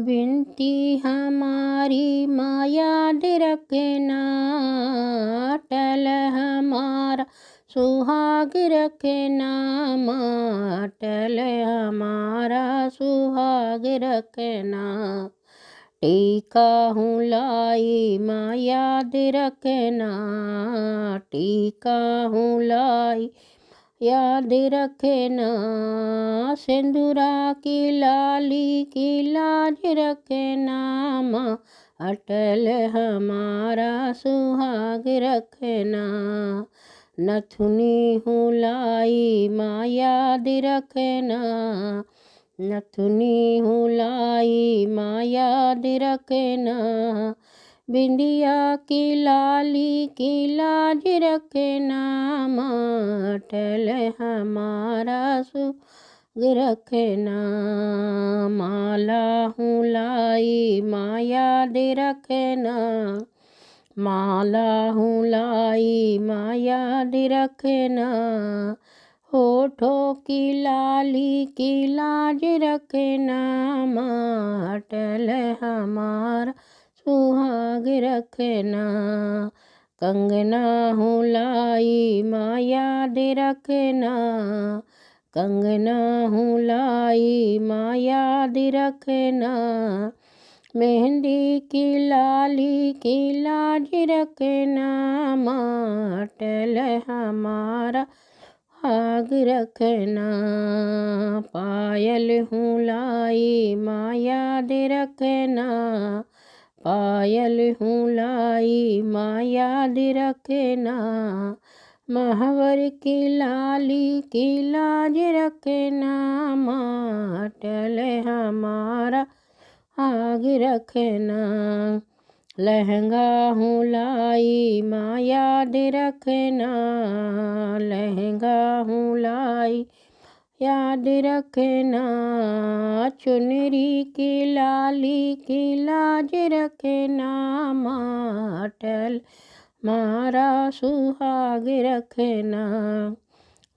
विनती हमारी माँ याद रखना, अटल हमारा सुहाग रखना माँ, अटल हमारा सुहाग रखना। टीका हूँ लाई माँ याद रखना, टीका हूँ लाई याद रखना। सिंदूरा की लाली की लाज रखना माँ, अटल हमारा सुहाग रखना। नथुनी हूँ लाई माँ याद रखना, नथुनी हूँ लाई माँ याद रखना। बिंदिया की लाली की लाज रखना माँ, अटल हमारा सुहाग रखना। माला हूँ लाई माँ याद रखना, माला हूँ लाई माँ याद रखना। होठों की लाली की लाज रखना माँ, अटल हमारा सुहाग रखना। कंगना हूँ लाई माँ याद रखना, कंगना हूँ लाई माँ याद रखना। मेहंदी की लाली की लाज रखना माँ, अटल हमारा सुहाग रखना। पायल हूँ लाई माँ याद रखना, पायल हूँ लाई माँ याद रखना। महावर की लाली की लाज रखना माँ, अटल हमारा सुहाग रखना। लहंगा हूँ लाई माँ याद रखना, लहंगा हूँ लाई याद रखना। चुनरी की लाली की लाज रखना माँ, अटल हमारा सुहाग रखना।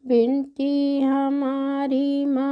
विनती हमारी माँ